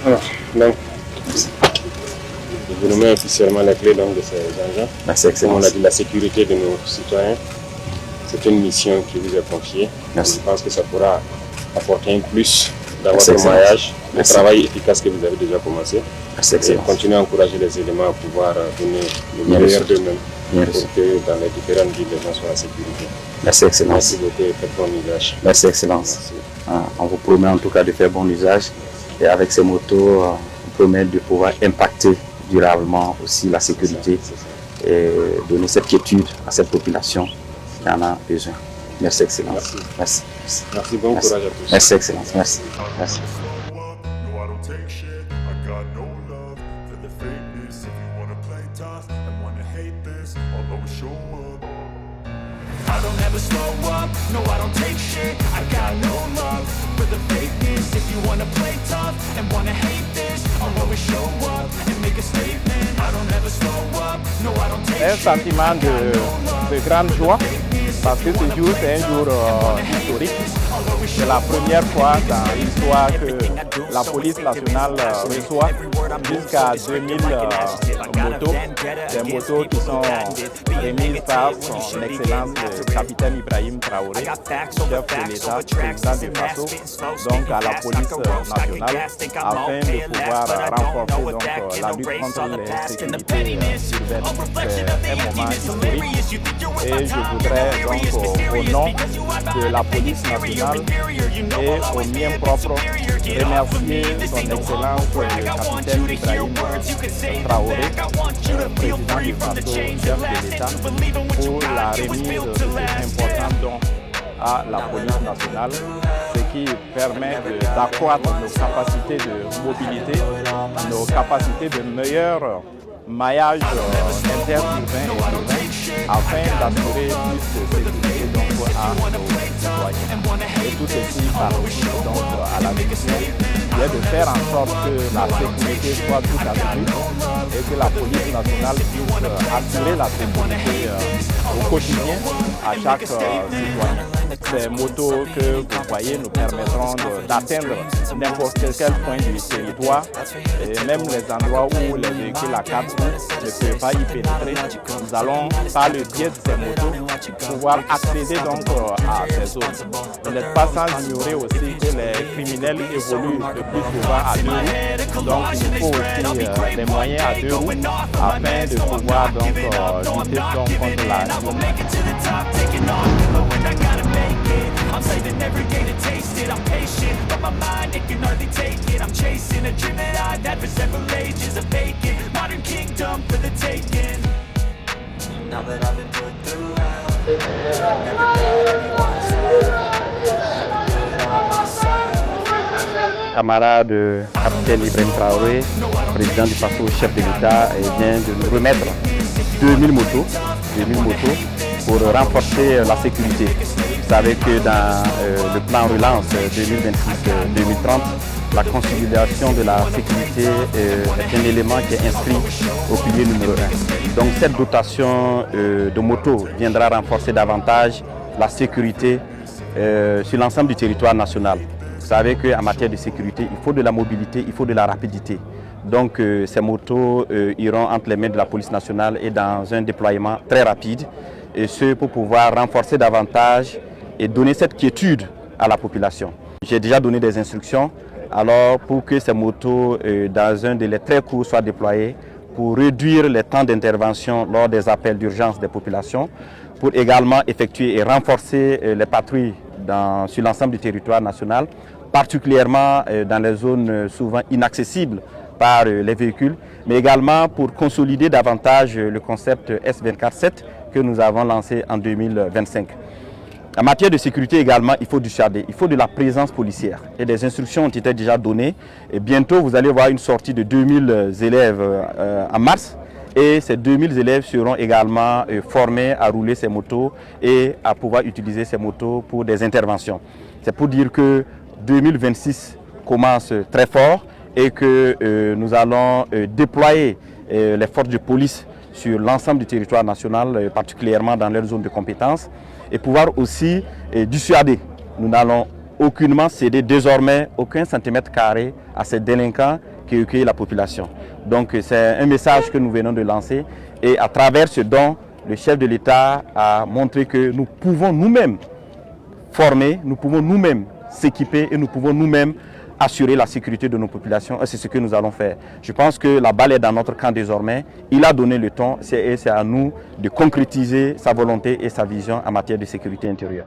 Alors, donc, je vous remets officiellement les clés donc, de ces engins. Merci, Comme on a Excellence. dit, la sécurité de nos citoyens, c'est une mission qui vous est confiée. Merci. Je pense que ça pourra apporter un plus dans Merci, votre Excellence. maillage, le Merci. travail efficace que vous avez déjà commencé. Merci, Et Excellence. continuer à encourager les éléments à pouvoir donner le Bien meilleur reçu. d'eux-mêmes Bien pour reçu. que dans les différentes villes, les gens soient en sécurité. Merci, Excellence. Merci beaucoup et faites bon usage. Merci, Excellence. Merci. On vous promet en tout cas de faire bon usage. Et avec ces motos, on promet de pouvoir impacter durablement aussi la sécurité C'est ça. et donner cette quiétude à cette population qui en a besoin. Merci, Excellence. Merci. Merci. Merci, bon Merci. courage à tous. Merci, Excellence. Merci. Merci. No, I don't take shit. I got no love for the fakeness. If you wanna play tough and wanna hate this, I'll always show up. I don't ever slow up, no I don't take shit. I got no love for the fakeness. If you wanna play tough and wanna hate this, I'll always show up and make a statement. I don't ever slow up, no I don't take Un shit. sentiment de grande joie parce que ce jour c'est un jour historique. C'est la première fois dans l'histoire que la police nationale reçoit jusqu'à 2000 motos, des motos qui sont remises par son excellence le capitaine Ibrahim Traoré, chef de l'État, président du Faso, donc à la police nationale, afin de pouvoir renforcer donc, la lutte contre l'insécurité urbaine. C'est un moment historique et je voudrais donc au nom de la police nationale et au mien propre remercier son excellence le capitaine Ibrahim Traoré, président du Faso, chef de l'État, pour la remise de cet important don à la police nationale, ce qui permet d'accroître nos capacités de mobilité, nos capacités de meilleur maillage interurbain et urbain, afin d'assurer plus de sécurité donc, à nos citoyens. Et tout ceci participe donc à la mission qui est de faire en sorte que la sécurité soit tout absolue et que la police nationale puisse assurer la sécurité au quotidien à chaque citoyen. Ces motos que vous voyez nous permettront d'atteindre n'importe quel point du territoire et même les endroits où les véhicules à 4 roues ne peuvent pas y pénétrer. Nous allons, par le biais de ces motos, pouvoir accéder donc à ces zones. Vous n'êtes pas sans ignorer aussi que les criminels évoluent le plus souvent à 2 roues. Donc il faut aussi des moyens à 2 roues afin de pouvoir donc lutter donc contre la criminalité. I'm saving every day to taste it. I'm patient, but my mind, it can hardly take it. I'm chasing a dream that I've had for several ages. A vacant, modern kingdom for the taking. Now that I've been put through hell, never let anyone say. Camarade capitaine Ibrahim Traoré, président du Faso, chef de l'État, vient de nous remettre 2000 motos pour renforcer la sécurité. Vous savez que dans le plan relance 2026-2030, la consolidation de la sécurité est un élément qui est inscrit au pilier numéro 1. Donc cette dotation de motos viendra renforcer davantage la sécurité sur l'ensemble du territoire national. Vous savez qu'en matière de sécurité, il faut de la mobilité, il faut de la rapidité. Donc ces motos iront entre les mains de la police nationale et dans un déploiement très rapide, et ce pour pouvoir renforcer davantage et donner cette quiétude à la population. J'ai déjà donné des instructions alors pour que ces motos dans un délai très court soient déployées pour réduire les temps d'intervention lors des appels d'urgence des populations, pour également effectuer et renforcer les patrouilles sur l'ensemble du territoire national, particulièrement dans les zones souvent inaccessibles par les véhicules, mais également pour consolider davantage le concept S24/7 que nous avons lancé en 2025. En matière de sécurité également, il faut du CHAD, il faut de la présence policière. Et des instructions ont été déjà données. Et bientôt, vous allez voir une sortie de 2000 élèves en mars. Et ces 2000 élèves seront également formés à rouler ces motos et à pouvoir utiliser ces motos pour des interventions. C'est pour dire que 2026 commence très fort et que nous allons déployer les forces de police sur l'ensemble du territoire national, particulièrement dans leur zone de compétence, et pouvoir aussi dissuader. Nous n'allons aucunement céder désormais aucun centimètre carré à ces délinquants qui recueillent la population. Donc c'est un message que nous venons de lancer et à travers ce don, le chef de l'État a montré que nous pouvons nous-mêmes former, nous pouvons nous-mêmes s'équiper et nous pouvons nous-mêmes assurer la sécurité de nos populations et c'est ce que nous allons faire. Je pense que la balle est dans notre camp désormais. Il a donné le ton et c'est à nous de concrétiser sa volonté et sa vision en matière de sécurité intérieure.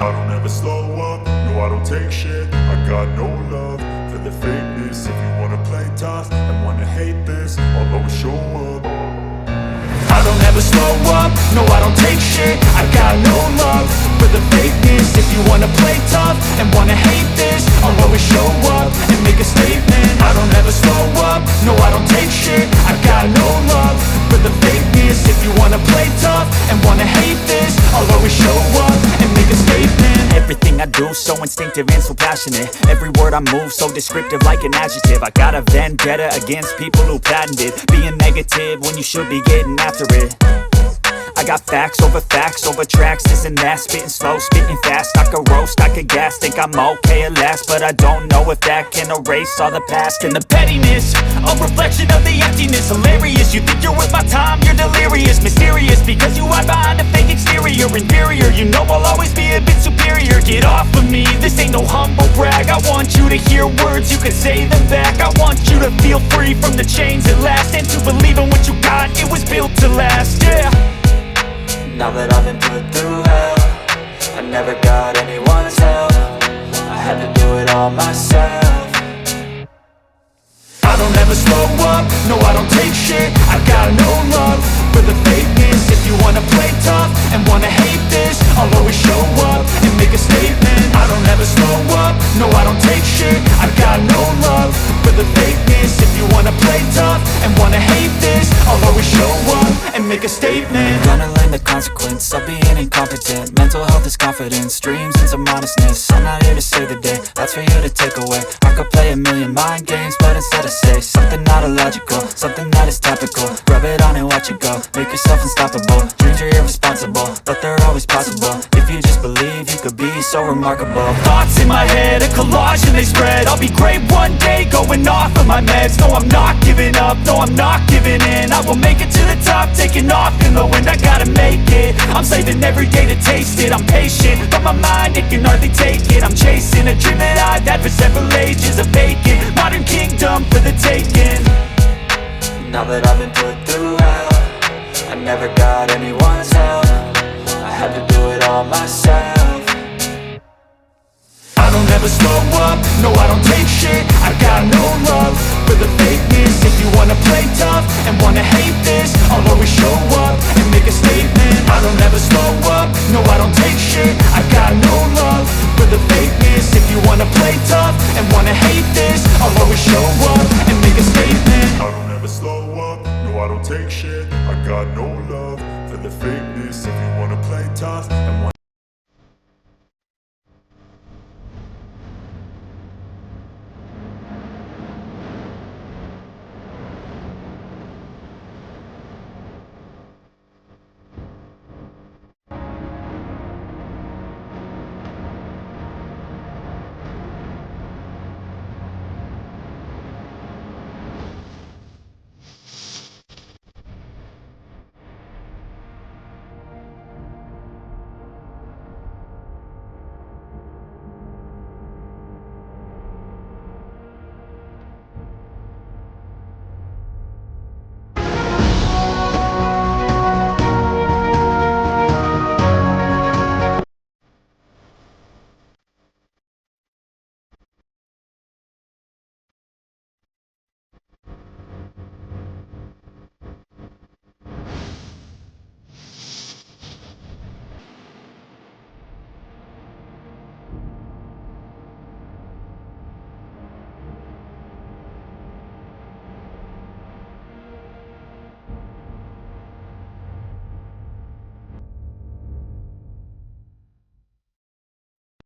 I don't ever slow up, no I don't take shit. I got no love for the fakeness. If you wanna play tough and wanna hate this, I'll always show up. I don't ever slow up, no I don't take shit. I got no love for the fakeness. If you wanna play tough and wanna hate this, I'll always show up and make a statement. I don't ever slow up, no I don't take shit. I got no love for the fakeness. If you wanna play tough and wanna hate this, I'll always show up and make a statement. Everything I do so instinctive and so passionate. Every word I move so descriptive like an adjective. I got a vendetta against people who patented being negative when you should be getting after it. I got facts over tracks, this and that. Spitting slow, spitting fast. I could roast, I could gas. Think I'm okay at last, but I don't know if that can erase all the past. And the pettiness, a reflection of the emptiness. Hilarious, you think you're worth my time, you're delirious. Mysterious, because you hide behind a fake exterior. Inferior, you know I'll always be a bit superior. Get off of me, this ain't no humble brag. I want you to hear words, you can say them back. I want you to feel free from the chains at last, and to believe in what you got, it was built to last, yeah. Now that I've been put through hell, I never got anyone's help. I had to do it all myself. I don't ever slow up, no I don't take shit. I got no love for the fakeness. If you wanna play tough and wanna hate this, I'll always show up and make a statement. I don't ever slow up, no I don't take shit. I got no love for the fakeness. If you wanna play tough and wanna hate this, I'll always show up and make a statement. Gonna learn the consequence of being incompetent. Mental health is confidence, dreams and some modestness. I'm not here to save the day, that's for you to take away. I could play a million mind games, but instead I say something not illogical, something that is topical. Rub it on and watch it go, make yourself unstoppable. Dreams are irresponsible, but they're always possible. If you just believe, you could be so remarkable. Thoughts in my head, a collage and they spread. I'll be great one day, going off of my meds. No, I'm not giving up, no, I'm not giving in. I will make it to the top, taking off in the wind. I gotta make it, I'm saving every day to taste it. I'm patient, but my mind, it can hardly take it. I'm chasing a dream that I've had for several ages. A vacant, modern kingdom for the taking. Now that I've been put through hell, I never got anyone's help. I had to do it all myself. I don't ever slow up, no I don't take shit. I got no love for the fakeness. If you wanna play tough and wanna hate this, I'll always show up and make a statement. I don't ever slow up, no I don't take shit. I got no love for the fakeness. If you wanna play tough and wanna hate this, I'll always show up and make a statement. I don't ever slow up, no I don't take shit. I got no love for the fakeness. If you wanna play tough and